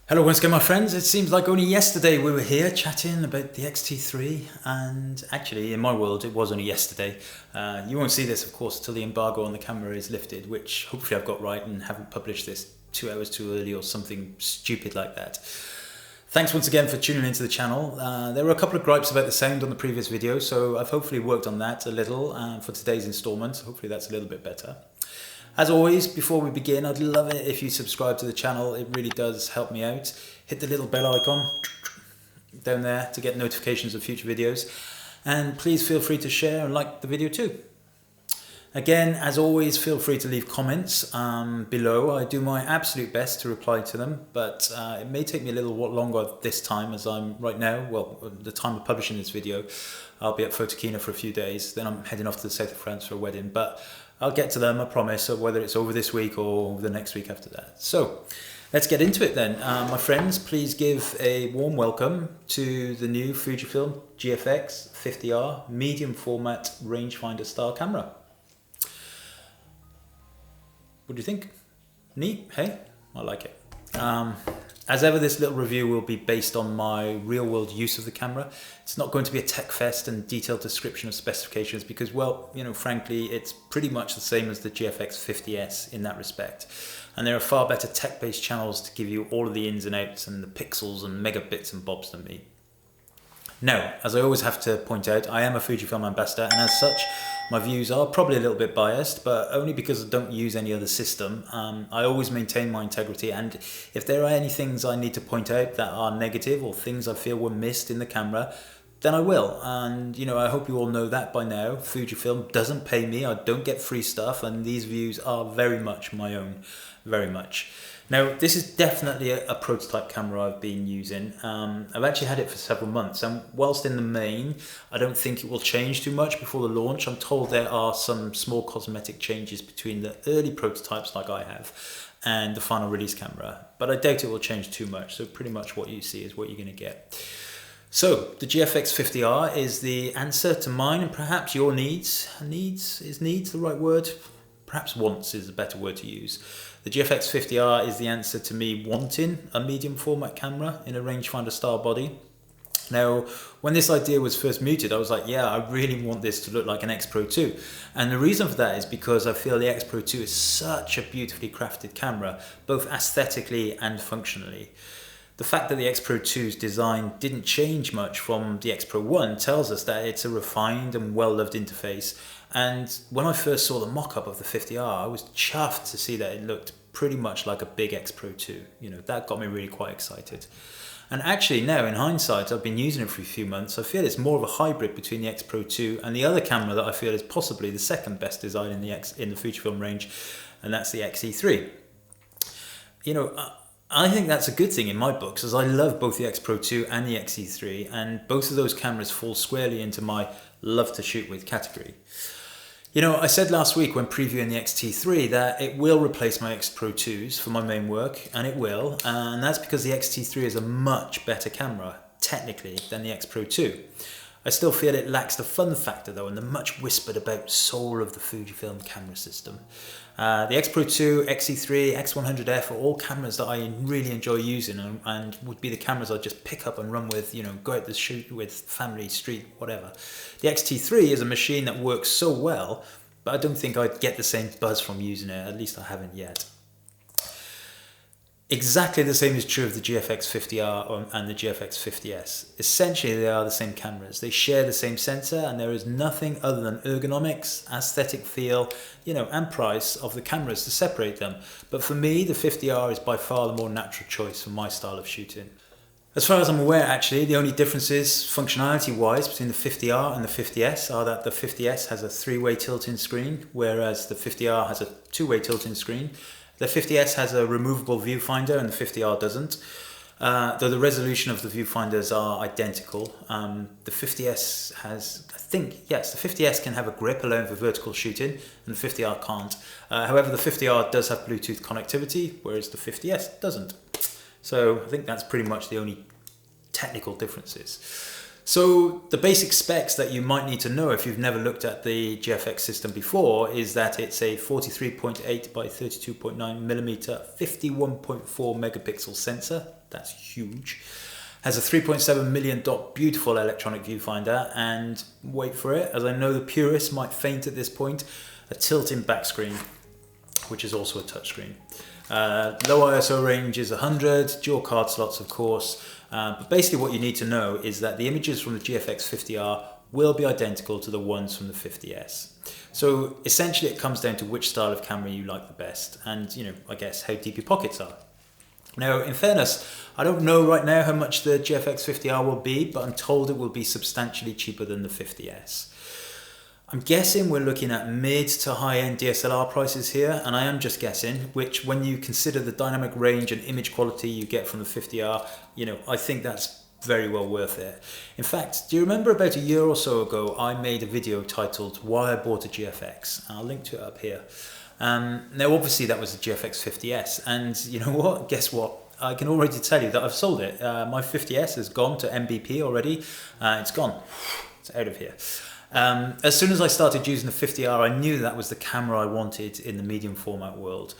Hello once again my friends, it seems like only yesterday we were here chatting about the XT3 and actually in my world it was only yesterday. You won't see this of course until the embargo on the camera is lifted, which hopefully I've got right and haven't published this 2 hours too early or something stupid like that. Thanks once again for tuning into the channel. There were a couple of gripes about the sound on the previous video, so I've hopefully worked on that a little for today's installment. Hopefully that's a little bit better. As always, before we begin, I'd love it if you subscribe to the channel. It really does help me out. Hit the little bell icon down there to get notifications of future videos. And please feel free to share and like the video too. Again, as always, feel free to leave comments below. I do my absolute best to reply to them, but it may take me a little longer this time as I'm right now, well, at the time of publishing this video, I'll be at Photokina for a few days. Then I'm heading off to the south of France for a wedding, but I'll get to them, I promise, whether it's over this week or the next week after that. So let's get into it then. My friends, please give a warm welcome to the new Fujifilm GFX 50R medium format rangefinder style camera. What do you think? Neat, hey? I like it. As ever, this little review will be based on my real-world use of the camera. It's not going to be a tech fest and detailed description of specifications because, well, you know, frankly, it's pretty much the same as the GFX 50S in that respect. And there are far better tech-based channels to give you all of the ins and outs and the pixels and megabits and bobs than me. Now, as I always have to point out, I am a Fujifilm ambassador, and as such, my views are probably a little bit biased, but only because I don't use any other system. I always maintain my integrity, and if there are any things I need to point out that are negative or things I feel were missed in the camera, then I will. And you know, I hope you all know that by now. Fujifilm doesn't pay me, I don't get free stuff, and these views are very much my own, very much. Now, this is definitely a prototype camera I've been using. I've actually had it for several months, and whilst in the main, I don't think it will change too much before the launch. I'm told there are some small cosmetic changes between the early prototypes like I have and the final release camera, but I doubt it will change too much, so pretty much what you see is what you're going to get. So, the GFX 50R is the answer to mine and perhaps your needs. Is needs the right word? Perhaps wants is a better word to use. The GFX 50R is the answer to me wanting a medium format camera in a rangefinder style body. Now, when this idea was first mooted, I was like, yeah, I really want this to look like an X Pro 2. And the reason for that is because I feel the X Pro 2 is such a beautifully crafted camera, both aesthetically and functionally. The fact that the X Pro 2's design didn't change much from the X Pro 1 tells us that it's a refined and well-loved interface. And when I first saw the mock-up of the 50R, I was chuffed to see that it looked pretty much like a big X Pro 2. You know, that got me really quite excited. And actually now, in hindsight, I've been using it for a few months. I feel it's more of a hybrid between the X Pro 2 and the other camera that I feel is possibly the second best design in the Fujifilm range, and that's the XT3. You know, I think that's a good thing in my books, as I love both the X Pro 2 and the XT3, and both of those cameras fall squarely into my love to shoot with category. You know, I said last week when previewing the XT3 that it will replace my X Pro 2s for my main work, and it will, and that's because the XT3 is a much better camera, technically, than the X Pro 2. I still feel it lacks the fun factor though, and the much whispered about soul of the Fujifilm camera system. The X Pro 2, XT3, X100F are all cameras that I really enjoy using and would be the cameras I'd just pick up and run with, you know, go out to shoot with family, street, whatever. The XT3 is a machine that works so well, but I don't think I'd get the same buzz from using it, at least I haven't yet. Exactly the same is true of the GFX 50R and the GFX 50S. Essentially, they are the same cameras. They share the same sensor, and there is nothing other than ergonomics, aesthetic feel, you know, and price of the cameras to separate them. But for me, the 50R is by far the more natural choice for my style of shooting. As far as I'm aware, actually, the only differences functionality-wise between the 50R and the 50S are that the 50S has a 3-way tilting screen, whereas the 50R has a 2-way tilting screen. The 50S has a removable viewfinder and the 50R doesn't, though the resolution of the viewfinders are identical. The 50S has, I think, yes, the 50S can have a grip allowing for vertical shooting and the 50R can't. However, the 50R does have Bluetooth connectivity, whereas the 50S doesn't. So I think that's pretty much the only technical differences. So the basic specs that you might need to know if you've never looked at the GFX system before is that it's a 43.8 by 32.9 millimeter 51.4 megapixel sensor. That's huge. Has a 3.7 million dot beautiful electronic viewfinder, and wait for it, as I know the purists might faint at this point, a tilt-in back screen, which is also a touchscreen. Low ISO range is 100, dual card slots of course, but basically what you need to know is that the images from the GFX 50R will be identical to the ones from the 50S. So essentially it comes down to which style of camera you like the best, and I guess how deep your pockets are. Now, in fairness, I don't know right now how much the GFX 50R will be, but I'm told it will be substantially cheaper than the 50S. I'm guessing we're looking at mid to high-end DSLR prices here, and I am just guessing, which when you consider the dynamic range and image quality you get from the 50R, I think that's very well worth it. In fact, do you remember about a year or so ago, I made a video titled Why I Bought a GFX? I'll link to it up here. Now obviously that was the GFX 50S, and you know what? Guess what? I can already tell you that I've sold it. My 50S has gone to MBP already. It's gone. It's out of here. As soon as I started using the 50R, I knew that was the camera I wanted in the medium format world.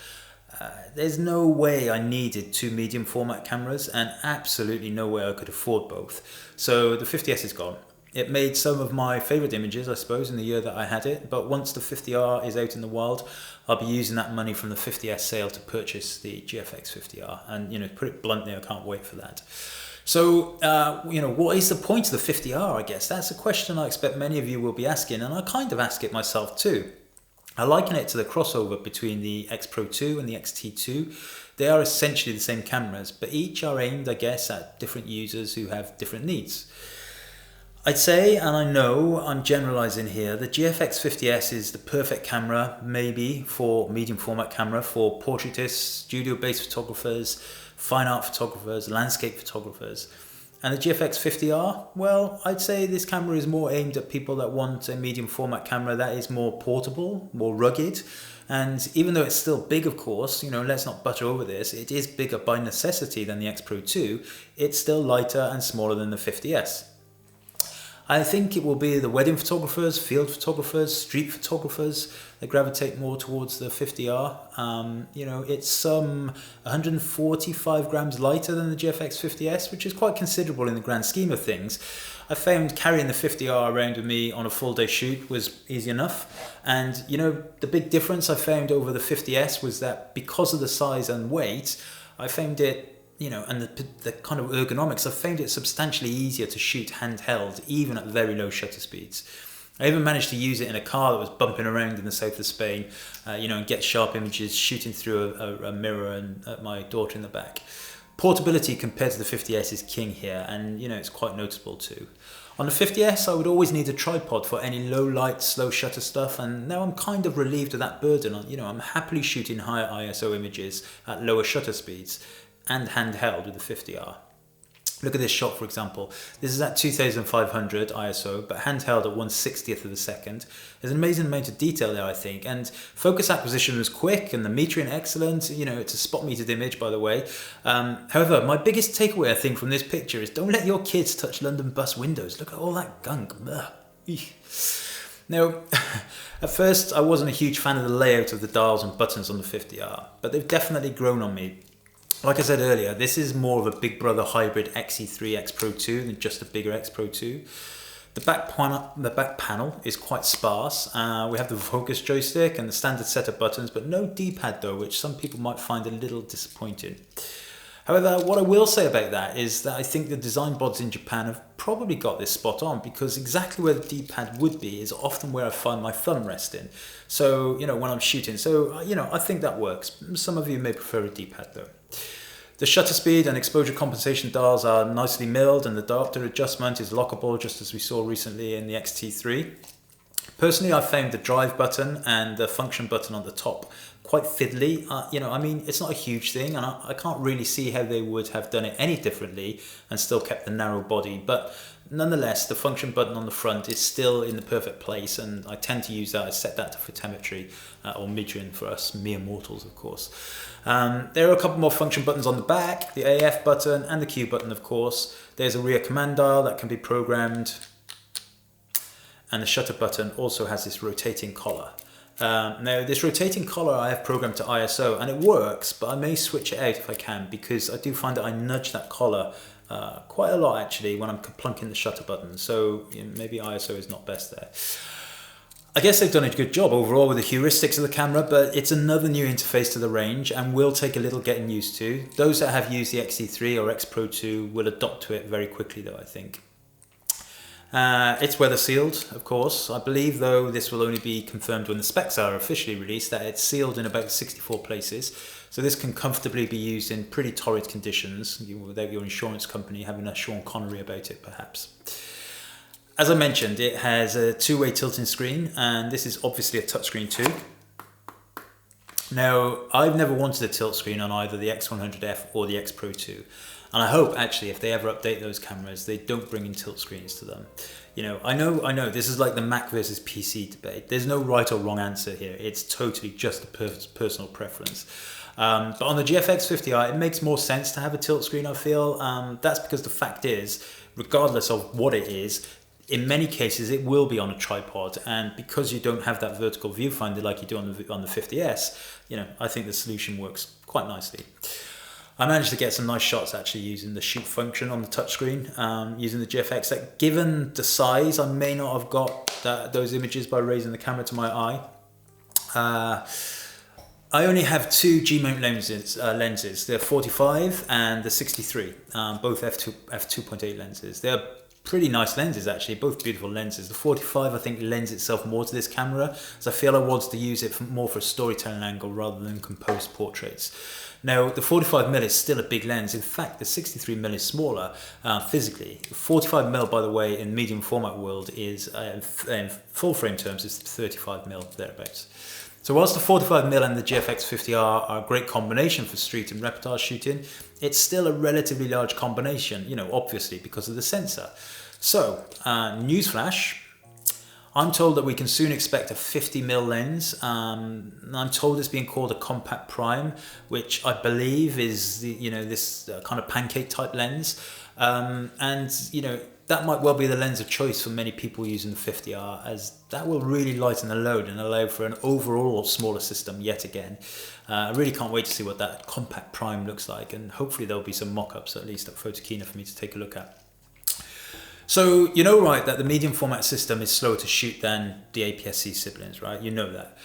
There's no way I needed two medium format cameras, and absolutely no way I could afford both. So the 50S is gone. It made some of my favourite images, I suppose, in the year that I had it, but once the 50R is out in the wild, I'll be using that money from the 50S sale to purchase the GFX 50R, and to put it bluntly, I can't wait for that. So, what is the point of the 50R, I guess? That's a question I expect many of you will be asking, and I kind of ask it myself too. I liken it to the crossover between the X Pro 2 and the XT2. They are essentially the same cameras, but each are aimed, I guess, at different users who have different needs. I'd say, and I know I'm generalizing here, the GFX 50S is the perfect camera, maybe, for medium format camera for portraitists, studio-based photographers, fine art photographers, landscape photographers. And the GFX 50R, well, I'd say this camera is more aimed at people that want a medium format camera that is more portable, more rugged. And even though it's still big, of course, let's not butter over this, it is bigger by necessity than the X Pro 2, it's still lighter and smaller than the 50S. I think it will be the wedding photographers, field photographers, street photographers that gravitate more towards the 50R. It's some 145 grams lighter than the GFX 50S, which is quite considerable in the grand scheme of things. I found carrying the 50R around with me on a full day shoot was easy enough. And, the big difference I found over the 50S was that because of the size and weight, I found it and the kind of ergonomics, I found it substantially easier to shoot handheld, even at very low shutter speeds. I even managed to use it in a car that was bumping around in the south of Spain, and get sharp images shooting through a mirror and at my daughter in the back. Portability compared to the 50S is king here, and it's quite noticeable too. On the 50S, I would always need a tripod for any low light, slow shutter stuff, and now I'm kind of relieved of that burden. I'm happily shooting higher ISO images at lower shutter speeds, and handheld with the 50R. Look at this shot, for example. This is at 2500 ISO, but handheld at 1/60th of a second. There's an amazing amount of detail there, I think, and focus acquisition was quick and the metering excellent. It's a spot metered image, by the way. However, my biggest takeaway, I think, from this picture is don't let your kids touch London bus windows. Look at all that gunk. Now, at first, I wasn't a huge fan of the layout of the dials and buttons on the 50R, but they've definitely grown on me. Like I said earlier, this is more of a big brother hybrid XE3 X Pro 2 than just a bigger X Pro 2. The back panel is quite sparse. We have the focus joystick and the standard set of buttons, but no D-pad though, which some people might find a little disappointing. However, what I will say about that is that I think the design bods in Japan have probably got this spot on, because exactly where the D-pad would be is often where I find my thumb resting. So, when I'm shooting. So, I think that works. Some of you may prefer a D-pad though. The shutter speed and exposure compensation dials are nicely milled, and the diopter adjustment is lockable, just as we saw recently in the XT3. Personally, I found the drive button and the function button on the top quite fiddly. You know, I mean, it's not a huge thing, and I can't really see how they would have done it any differently and still kept the narrow body. But nonetheless, the function button on the front is still in the perfect place, and I tend to use that. I set that to photometry or metering for us mere mortals, of course. There are a couple more function buttons on the back, the AF button and the Q button, of course. There's a rear command dial that can be programmed, and the shutter button also has this rotating collar. Now, this rotating collar I have programmed to ISO, and it works, but I may switch it out if I can, because I do find that I nudge that collar quite a lot actually when I'm plunking the shutter button, so you know, maybe ISO is not best there. I guess they've done a good job overall with the heuristics of the camera, but it's another new interface to the range and will take a little getting used to. Those that have used the XT3 or X Pro 2 will adopt to it very quickly though, I think. It's weather sealed, of course. I believe though this will only be confirmed when the specs are officially released, that it's sealed in about 64 places. So this can comfortably be used in pretty torrid conditions without your insurance company having a Sean Connery about it perhaps. As I mentioned, it has a two-way tilting screen, and this is obviously a touchscreen too. Now, I've never wanted a tilt screen on either the X100F or the X Pro 2. And I hope actually if they ever update those cameras, they don't bring in tilt screens to them. You know, I know this is like the Mac versus PC debate. There's no right or wrong answer here. It's totally just a personal preference. But on the GFX 50R, it makes more sense to have a tilt screen, I feel. That's because the fact is, regardless of what it is, in many cases it will be on a tripod, and because you don't have that vertical viewfinder like you do on the 50S, you know, I think the solution works quite nicely. I managed to get some nice shots actually using the shoot function on the touchscreen, using the GFX. That, given the size, I may not have got those images by raising the camera to my eye. I only have two G-mount lenses, the 45 and the 63, both f2.8 lenses. They're pretty nice lenses actually, both beautiful lenses. The 45 I think lends itself more to this camera, as I feel I wanted to use it more for a storytelling angle rather than composed portraits. Now, the 45mm is still a big lens. In fact, the 63mm is smaller physically. 45mm, by the way, in medium format world is, in full frame terms, is 35mm thereabouts. So whilst the 45mm and the GFX 50R are a great combination for street and reportage shooting, it's still a relatively large combination, you know, obviously because of the sensor. So, newsflash. I'm told that we can soon expect a 50mm lens. I'm told it's being called a compact prime, which I believe is the, you know, this kind of pancake type lens. And you know, that might well be the lens of choice for many people using the 50R, as that will really lighten the load and allow for an overall smaller system yet again. I really can't wait to see what that compact prime looks like, and hopefully there'll be some mock-ups at least at Photokina for me to take a look at. So you know, right, that the medium format system is slower to shoot than the APS-C siblings, right? You know that.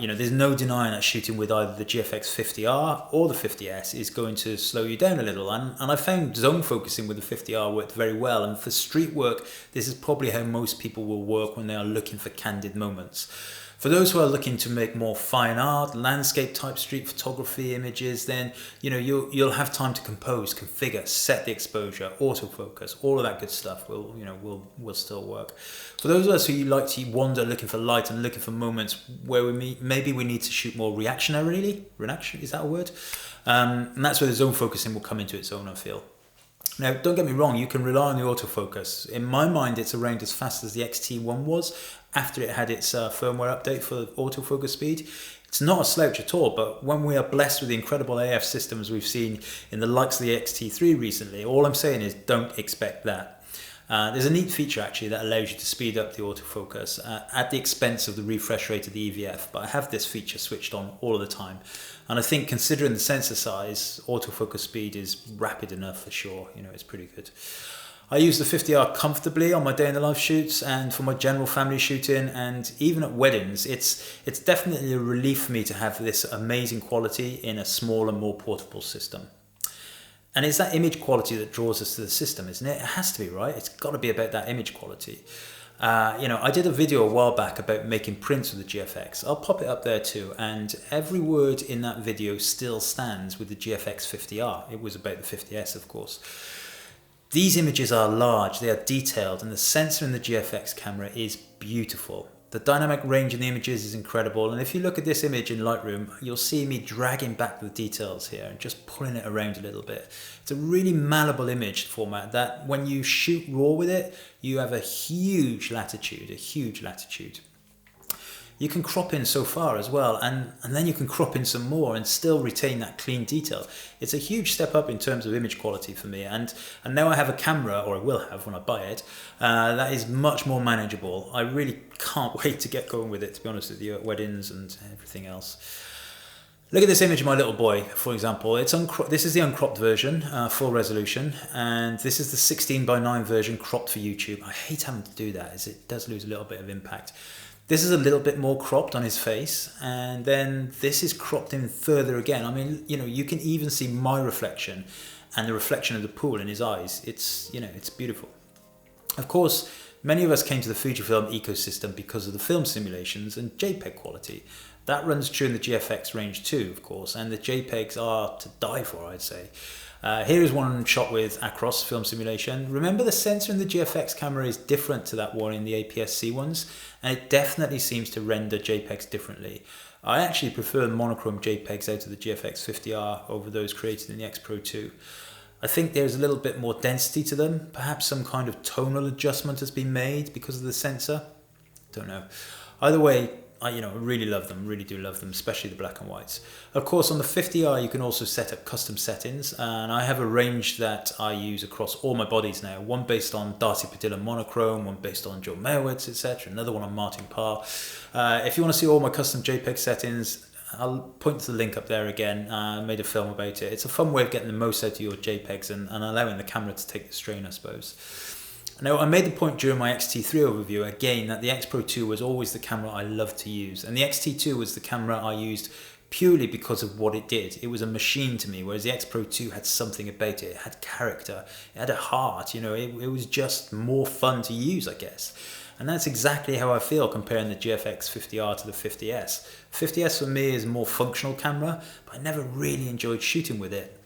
You know, there's no denying that shooting with either the GFX 50R or the 50S is going to slow you down a little. And I found zone focusing with the 50R worked very well. And for street work, this is probably how most people will work when they are looking for candid moments. For those who are looking to make more fine art, landscape type street photography images, then you know you'll have time to compose, configure, set the exposure, autofocus, all of that good stuff will still work. For those of us who like to wander looking for light and looking for moments where maybe we need to shoot more reactionarily, is that a word? And that's where the zone focusing will come into its own, I feel. Now, don't get me wrong, you can rely on the autofocus. In my mind, it's around as fast as the XT1 was after it had its firmware update for autofocus speed. It's not a slouch at all, but when we are blessed with the incredible AF systems we've seen in the likes of the XT3 recently, all I'm saying is don't expect that. There's a neat feature actually that allows you to speed up the autofocus at the expense of the refresh rate of the EVF, but I have this feature switched on all of the time. And I think considering the sensor size, autofocus speed is rapid enough for sure. You know, it's pretty good. I use the 50R comfortably on my day in the life shoots and for my general family shooting, and even at weddings. It's definitely a relief for me to have this amazing quality in a smaller, more portable system. And it's that image quality that draws us to the system, isn't it? It has to be, right? It's got to be about that image quality. You know, I did a video a while back about making prints with the GFX. I'll pop it up there too, and every word in that video still stands with the GFX 50R. It was about the 50S, of course. These images are large, they are detailed, and the sensor in the GFX camera is beautiful. The dynamic range in the images is incredible, and if you look at this image in Lightroom, you'll see me dragging back the details here and just pulling it around a little bit. It's a really malleable image format that when you shoot raw with it, you have a huge latitude, You can crop in so far as well, and then you can crop in some more and still retain that clean detail. It's a huge step up in terms of image quality for me, and now I have a camera, or I will have when I buy it, that is much more manageable. I really can't wait to get going with it, to be honest with you, at weddings and everything else. Look at this image of my little boy, for example. This is the uncropped version, full resolution, and this is the 16:9 version cropped for YouTube. I hate having to do that, as it does lose a little bit of impact. This is a little bit more cropped on his face, and then this is cropped in further again. I mean, you can even see my reflection and the reflection of the pool in his eyes. It's beautiful. Of course, many of us came to the Fujifilm ecosystem because of the film simulations and JPEG quality. That runs true in the GFX range too, of course, and the JPEGs are to die for, I'd say. Here is one shot with Acros film simulation. Remember, the sensor in the GFX camera is different to that one in the APS-C ones, and it definitely seems to render JPEGs differently. I actually prefer monochrome JPEGs out of the GFX 50R over those created in the X Pro 2. I think there's a little bit more density to them. Perhaps some kind of tonal adjustment has been made because of the sensor. Don't know. Either way, I really love them, really do love them, especially the black and whites. Of course, on the 50R, you can also set up custom settings, and I have a range that I use across all my bodies now. One based on Darcy Padilla monochrome, one based on Joe Meyerowitz, etc. Another one on Martin Parr. If you want to see all my custom JPEG settings, I'll point to the link up there again. I made a film about it. It's a fun way of getting the most out of your JPEGs and allowing the camera to take the strain, I suppose. Now, I made the point during my XT3 overview again that the X Pro 2 was always the camera I loved to use, and the XT2 was the camera I used purely because of what it did. It was a machine to me, whereas the X Pro 2 had something about it. It had character, it had a heart, it was just more fun to use, I guess. And that's exactly how I feel comparing the GFX 50R to the 50S. 50S for me is a more functional camera, but I never really enjoyed shooting with it.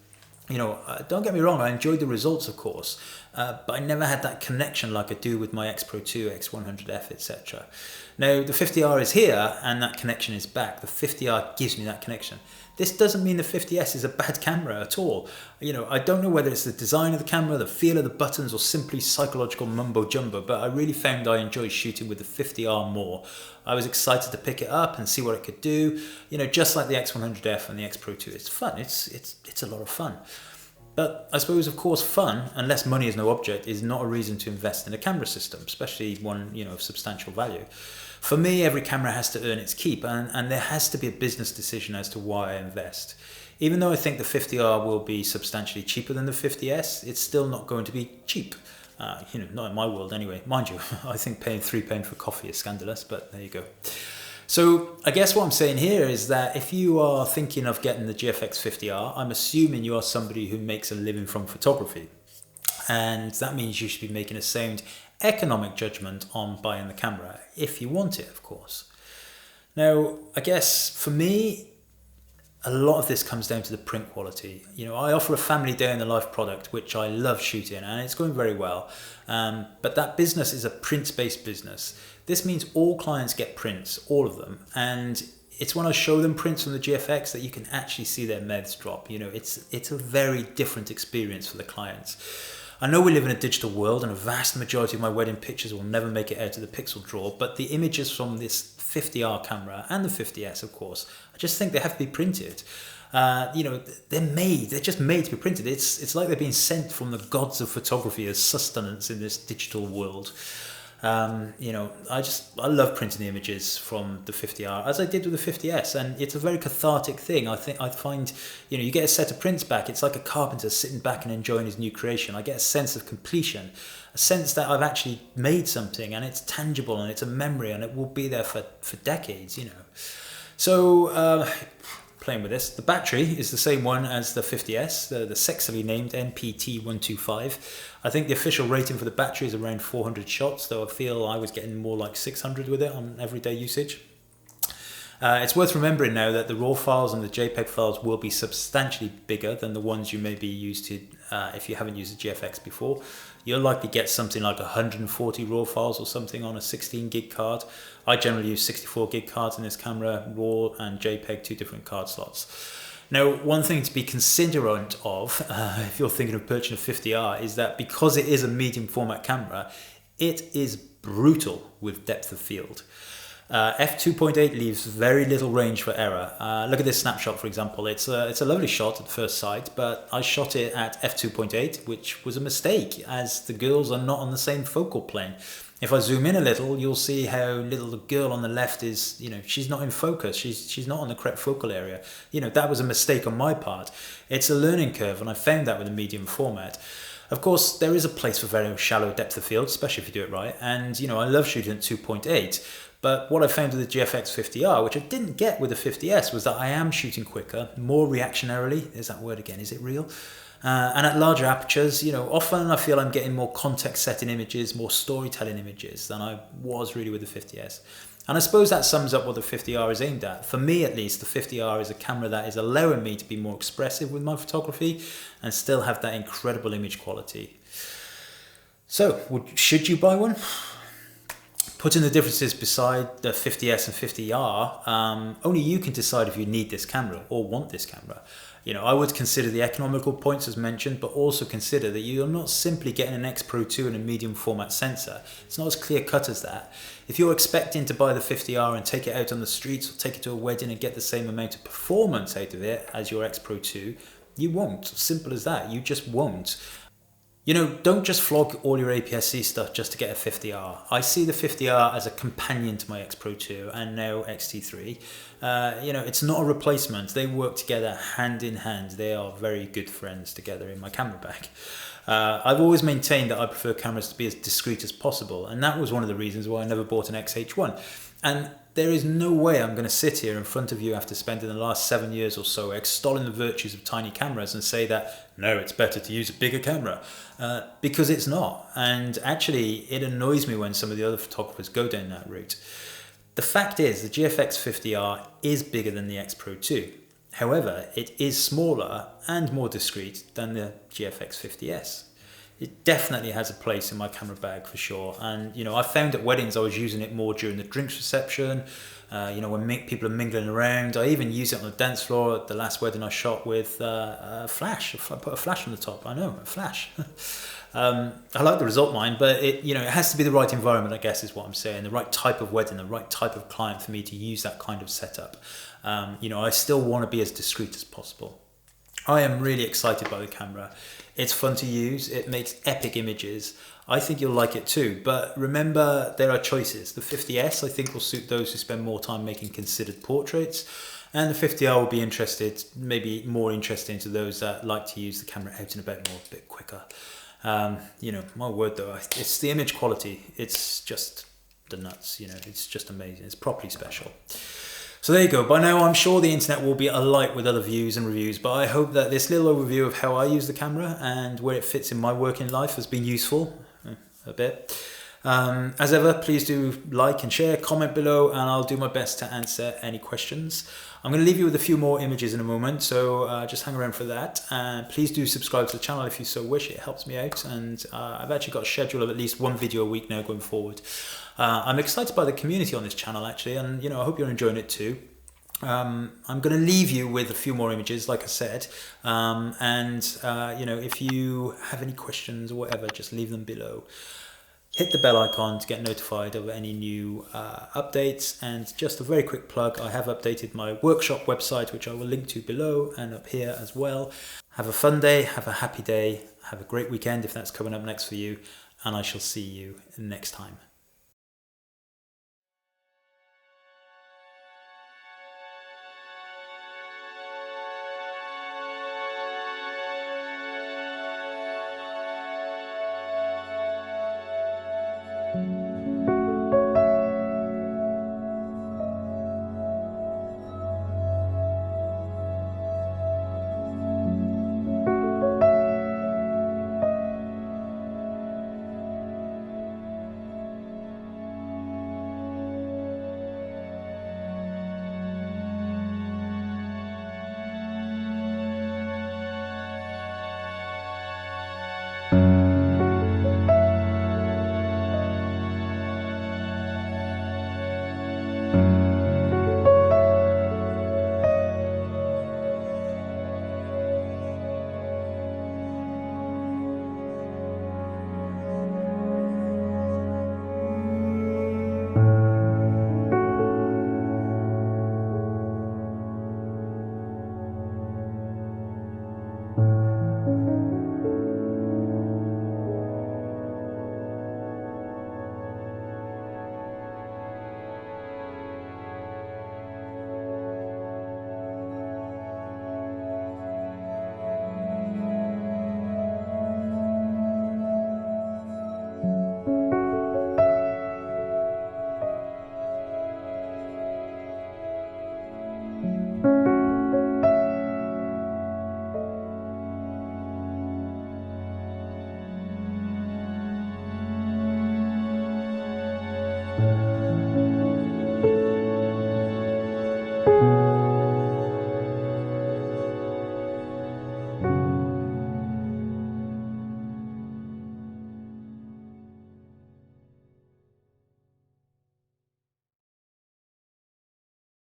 Don't get me wrong, I enjoyed the results, of course, but I never had that connection like I do with my X Pro 2, X100F, etc. Now, the 50R is here, and that connection is back. The 50R gives me that connection. This doesn't mean the 50S is a bad camera at all. I don't know whether it's the design of the camera, the feel of the buttons, or simply psychological mumbo-jumbo, but I really found I enjoyed shooting with the 50R more. I was excited to pick it up and see what it could do. Just like the X100F and the X Pro 2, it's fun. It's a lot of fun. But I suppose, of course, fun, unless money is no object, is not a reason to invest in a camera system, especially one of substantial value. For me, every camera has to earn its keep, and there has to be a business decision as to why I invest. Even though I think the 50R will be substantially cheaper than the 50S, it's still not going to be cheap. Not in my world anyway. Mind you, I think paying £3 for coffee is scandalous, but there you go. So I guess what I'm saying here is that if you are thinking of getting the GFX 50R, I'm assuming you are somebody who makes a living from photography. And that means you should be making a sound economic judgment on buying the camera, if you want it, of course. Now, I guess for me, a lot of this comes down to the print quality. I offer a family day in the life product, which I love shooting, and it's going very well. But that business is a print-based business. This means all clients get prints, all of them. And it's when I show them prints from the GFX that you can actually see their mouths drop. It's a very different experience for the clients. I know we live in a digital world, and a vast majority of my wedding pictures will never make it out of the pixel drawer, but the images from this 50R camera and the 50S, of course, I just think they have to be printed. They're just made to be printed. It's like they're being sent from the gods of photography as sustenance in this digital world. I love printing the images from the 50R, as I did with the 50S, and it's a very cathartic thing. I find, you get a set of prints back, it's like a carpenter sitting back and enjoying his new creation. I get a sense of completion, a sense that I've actually made something, and it's tangible, and it's a memory, and it will be there for decades, So, playing with this, the battery is the same one as the 50S, the sexily named NPT125. I think the official rating for the battery is around 400 shots, though I feel I was getting more like 600 with it on everyday usage. It's worth remembering now that the RAW files and the JPEG files will be substantially bigger than the ones you may be used to if you haven't used a GFX before. You'll likely get something like 140 RAW files or something on a 16 gig card. I generally use 64 gig cards in this camera, RAW and JPEG, 2 different card slots. Now, one thing to be considerate of if you're thinking of purchasing a 50R is that because it is a medium format camera, it is brutal with depth of field. f2.8 leaves very little range for error. Look at this snapshot, for example. It's a lovely shot at first sight, but I shot it at f2.8, which was a mistake, as the girls are not on the same focal plane. If I zoom in a little, you'll see how little the girl on the left is, she's not in focus. She's not on the correct focal area. That was a mistake on my part. It's a learning curve, and I found that with a medium format. Of course, there is a place for very shallow depth of field, especially if you do it right. And, I love shooting at 2.8. But what I found with the GFX 50R, which I didn't get with the 50S, was that I am shooting quicker, more reactionarily. There's that word again, is it real? And at larger apertures, often I feel I'm getting more context-setting images, more storytelling images than I was really with the 50S. And I suppose that sums up what the 50R is aimed at. For me, at least, the 50R is a camera that is allowing me to be more expressive with my photography and still have that incredible image quality. So, should you buy one? Putting the differences beside the 50S and 50R, only you can decide if you need this camera or want this camera. I would consider the economical points as mentioned, but also consider that you're not simply getting an X Pro 2 and a medium format sensor. It's not as clear cut as that. If you're expecting to buy the 50R and take it out on the streets or take it to a wedding and get the same amount of performance out of it as your X Pro 2, you won't. Simple as that. You just won't. Don't just flog all your APS-C stuff just to get a 50R. I see the 50R as a companion to my X Pro 2 and now XT3. It's not a replacement. They work together hand in hand. They are very good friends together in my camera bag. I've always maintained that I prefer cameras to be as discreet as possible, and that was one of the reasons why I never bought an XH1. And there is no way I'm going to sit here in front of you after spending the last 7 years or so extolling the virtues of tiny cameras and say that, no, it's better to use a bigger camera, because it's not. And actually, it annoys me when some of the other photographers go down that route. The fact is, the GFX 50R is bigger than the X Pro 2. However, it is smaller and more discreet than the GFX 50S. It definitely has a place in my camera bag for sure. And, I found at weddings I was using it more during the drinks reception, when people are mingling around. I even use it on the dance floor at the last wedding I shot with a flash. I put a flash on the top. I know, a flash. I like the result, mine, but it has to be the right environment, I guess is what I'm saying. The right type of wedding, the right type of client for me to use that kind of setup. I still want to be as discreet as possible. I am really excited by the camera. It's fun to use. It makes epic images. I think you'll like it too. But remember, there are choices. The 50S, I think, will suit those who spend more time making considered portraits. And the 50R will be maybe more interesting to those that like to use the camera out and about more, a bit quicker. My word though, it's the image quality. It's just the nuts, it's just amazing. It's properly special. So there you go. By now, I'm sure the internet will be alight with other views and reviews, but I hope that this little overview of how I use the camera and where it fits in my working life has been useful a bit. As ever, please do like and share, comment below, and I'll do my best to answer any questions. I'm going to leave you with a few more images in a moment, so just hang around for that. Please do subscribe to the channel if you so wish. It helps me out, and I've actually got a schedule of at least one video a week now going forward. I'm excited by the community on this channel actually, and I hope you're enjoying it too. I'm going to leave you with a few more images, like I said, if you have any questions or whatever, just leave them below. Hit the bell icon to get notified of any new updates, and just a very quick plug, I have updated my workshop website, which I will link to below and up here as well. Have a fun day, have a happy day, have a great weekend if that's coming up next for you, and I shall see you next time.